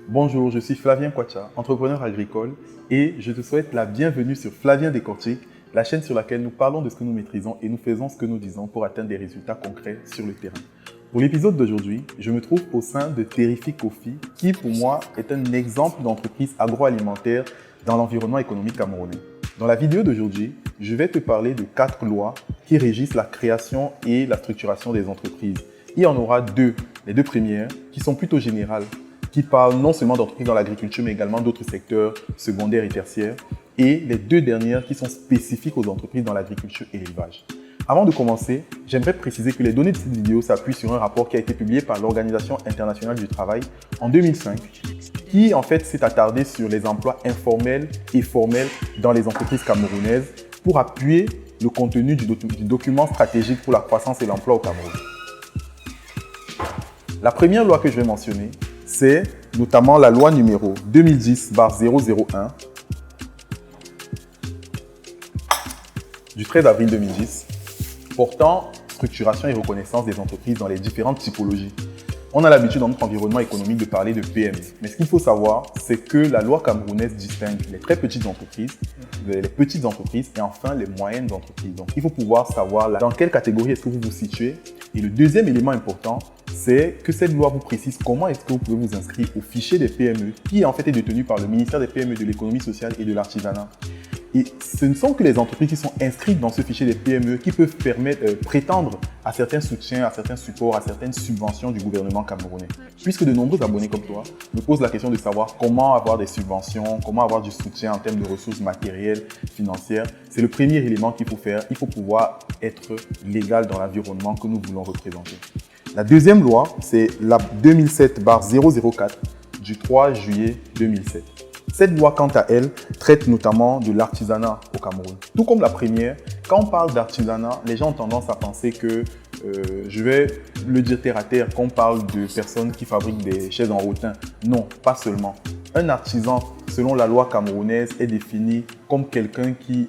Bonjour, je suis Flavien Kwacha, entrepreneur agricole et je te souhaite la bienvenue sur Flavien Décortique, la chaîne sur laquelle nous parlons de ce que nous maîtrisons et nous faisons ce que nous disons pour atteindre des résultats concrets sur le terrain. Pour l'épisode d'aujourd'hui, je me trouve au sein de Terrific Coffee qui pour moi est un exemple d'entreprise agroalimentaire dans l'environnement économique camerounais. Dans la vidéo d'aujourd'hui, je vais te parler de 4 lois qui régissent la création et la structuration des entreprises. Il y en aura deux, les deux premières qui sont plutôt générales, qui parlent non seulement d'entreprises dans l'agriculture, mais également d'autres secteurs secondaires et tertiaires. Et les deux dernières qui sont spécifiques aux entreprises dans l'agriculture et l'élevage. Avant de commencer, j'aimerais préciser que les données de cette vidéo s'appuient sur un rapport qui a été publié par l'Organisation internationale du travail en 2005, qui en fait s'est attardé sur les emplois informels et formels dans les entreprises camerounaises pour appuyer le contenu du document stratégique pour la croissance et l'emploi au Cameroun. La première loi que je vais mentionner, c'est notamment la loi numéro 2010/001 du 13 avril 2010 portant structuration et reconnaissance des entreprises dans les différentes typologies. On a l'habitude dans notre environnement économique de parler de PME. Mais ce qu'il faut savoir, c'est que la loi camerounaise distingue les très petites entreprises, les petites entreprises et enfin les moyennes entreprises. Donc il faut pouvoir savoir dans quelle catégorie est-ce que vous vous situez. Et le deuxième élément important, c'est que cette loi vous précise comment est-ce que vous pouvez vous inscrire au fichier des PME qui en fait est détenu par le ministère des PME, de l'économie sociale et de l'artisanat. Et ce ne sont que les entreprises qui sont inscrites dans ce fichier des PME qui peuvent prétendre à certains soutiens, à certains supports, à certaines subventions du gouvernement camerounais. Puisque de nombreux abonnés comme toi me posent la question de savoir comment avoir des subventions, comment avoir du soutien en termes de ressources matérielles, financières, c'est le premier élément qu'il faut faire. Il faut pouvoir être légal dans l'environnement que nous voulons représenter. La deuxième loi, c'est la 2007/004 du 3 juillet 2007. Cette loi, quant à elle, traite notamment de l'artisanat au Cameroun. Tout comme la première, quand on parle d'artisanat, les gens ont tendance à penser que, je vais le dire terre à terre, qu'on parle de personnes qui fabriquent des chaises en rotin. Non, pas seulement. Un artisan, selon la loi camerounaise, est défini comme quelqu'un qui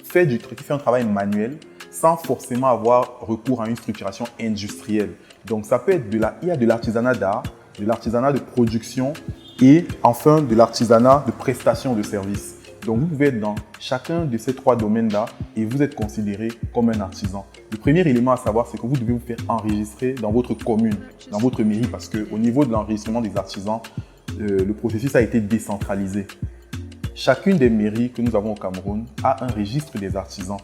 fait un travail manuel sans forcément avoir recours à une structuration industrielle. Donc ça peut être il y a de l'artisanat d'art, de l'artisanat de production, et enfin de l'artisanat de prestation de services. Donc vous pouvez être dans chacun de ces trois domaines-là et vous êtes considéré comme un artisan. Le premier élément à savoir, c'est que vous devez vous faire enregistrer dans votre commune, dans votre mairie, parce qu'au niveau de l'enregistrement des artisans, le processus a été décentralisé. Chacune des mairies que nous avons au Cameroun a un registre des artisans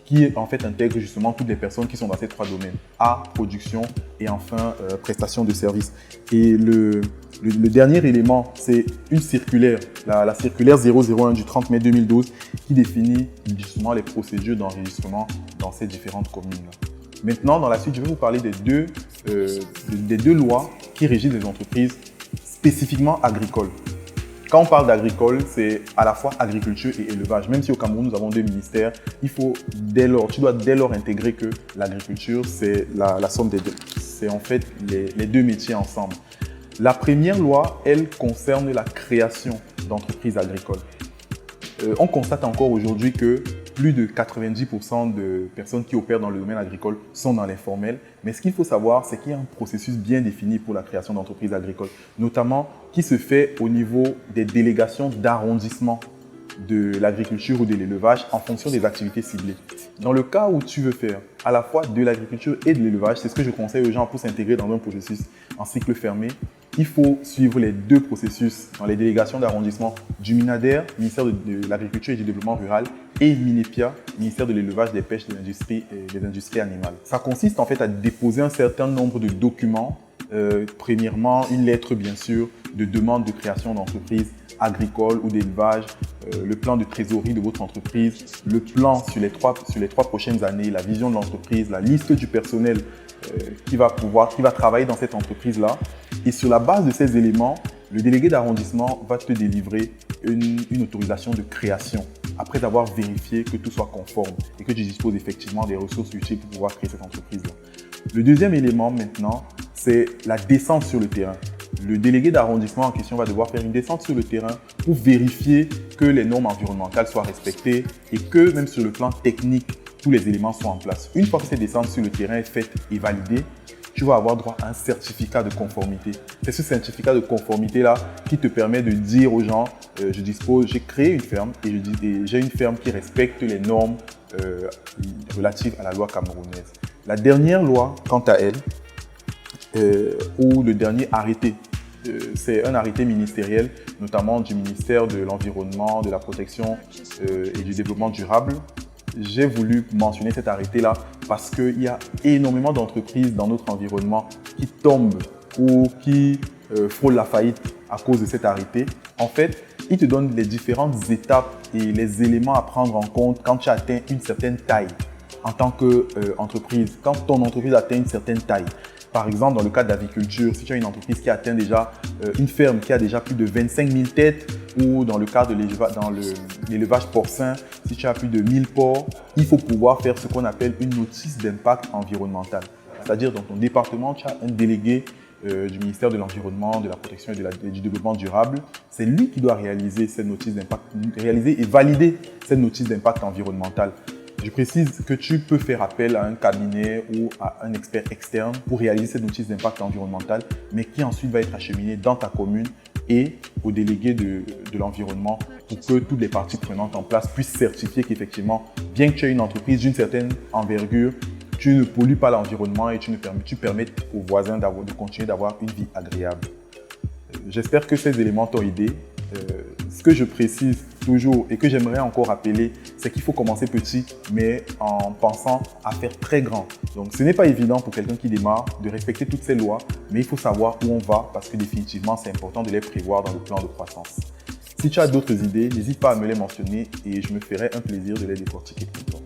qui en fait intègre justement toutes les personnes qui sont dans ces trois domaines, art, production et enfin prestation de services. Et le dernier élément, c'est une circulaire, la circulaire 001 du 30 mai 2012 qui définit justement les procédures d'enregistrement dans ces différentes communes-là. Maintenant, dans la suite, je vais vous parler des deux lois qui régissent les entreprises spécifiquement agricoles. Quand on parle d'agricole, c'est à la fois agriculture et élevage. Même si au Cameroun, nous avons deux ministères, tu dois dès lors intégrer que l'agriculture, c'est la somme des deux. C'est en fait les deux métiers ensemble. La première loi, elle concerne la création d'entreprises agricoles. On constate encore aujourd'hui que plus de 90% de personnes qui opèrent dans le domaine agricole sont dans l'informel. Mais ce qu'il faut savoir, c'est qu'il y a un processus bien défini pour la création d'entreprises agricoles, notamment qui se fait au niveau des délégations d'arrondissement de l'agriculture ou de l'élevage en fonction des activités ciblées. Dans le cas où tu veux faire à la fois de l'agriculture et de l'élevage, c'est ce que je conseille aux gens pour s'intégrer dans un processus en cycle fermé. Il faut suivre les deux processus dans les délégations d'arrondissement du MINADER, ministère de l'Agriculture et du Développement Rural, et MINEPIA, ministère de l'Élevage, des Pêches et des Industries Animales. Ça consiste en fait à déposer un certain nombre de documents. Premièrement, une lettre bien sûr de demande de création d'entreprise agricole ou d'élevage, le plan de trésorerie de votre entreprise, le plan sur les trois prochaines années, la vision de l'entreprise, la liste du personnel qui va travailler dans cette entreprise-là. Et sur la base de ces éléments, le délégué d'arrondissement va te délivrer une autorisation de création après avoir vérifié que tout soit conforme et que tu disposes effectivement des ressources utiles pour pouvoir créer cette entreprise-là. Le deuxième élément maintenant, c'est la descente sur le terrain. Le délégué d'arrondissement en question va devoir faire une descente sur le terrain pour vérifier que les normes environnementales soient respectées et que même sur le plan technique, tous les éléments soient en place. Une fois que cette descente sur le terrain est faite et validée, tu vas avoir droit à un certificat de conformité. C'est ce certificat de conformité-là qui te permet de dire aux gens, j'ai créé une ferme et j'ai une ferme qui respecte les normes relatives à la loi camerounaise. La dernière loi, quant à elle, ou le dernier arrêté, c'est un arrêté ministériel, notamment du ministère de l'Environnement, de la Protection et du Développement durable. J'ai voulu mentionner cet arrêté-là parce qu'il y a énormément d'entreprises dans notre environnement qui tombent ou qui frôlent la faillite à cause de cet arrêté. En fait, il te donne les différentes étapes et les éléments à prendre en compte quand tu atteins une certaine taille en tant qu'entreprise, quand ton entreprise atteint une certaine taille. Par exemple, dans le cas d'agriculture, si tu as une entreprise qui atteint déjà une ferme qui a déjà plus de 25 000 têtes, ou dans le cas de l'élevage porcin, si tu as plus de 1000 porcs, il faut pouvoir faire ce qu'on appelle une notice d'impact environnemental. C'est-à-dire dans ton département, tu as un délégué du ministère de l'Environnement, de la Protection et du Développement durable. C'est lui qui doit réaliser cette notice d'impact, réaliser et valider cette notice d'impact environnemental. Je précise que tu peux faire appel à un cabinet ou à un expert externe pour réaliser cette notice d'impact environnemental, mais qui ensuite va être acheminée dans ta commune et au délégué de l'environnement pour que toutes les parties prenantes en place puissent certifier qu'effectivement, bien que tu aies une entreprise d'une certaine envergure, tu ne pollues pas l'environnement et tu permets aux voisins de continuer d'avoir une vie agréable. J'espère que ces éléments t'ont aidé. Ce que je précise toujours et que j'aimerais encore rappeler, c'est qu'il faut commencer petit, mais en pensant à faire très grand. Donc, ce n'est pas évident pour quelqu'un qui démarre de respecter toutes ces lois, mais il faut savoir où on va parce que définitivement, c'est important de les prévoir dans le plan de croissance. Si tu as d'autres idées, n'hésite pas à me les mentionner et je me ferai un plaisir de les décortiquer pour toi.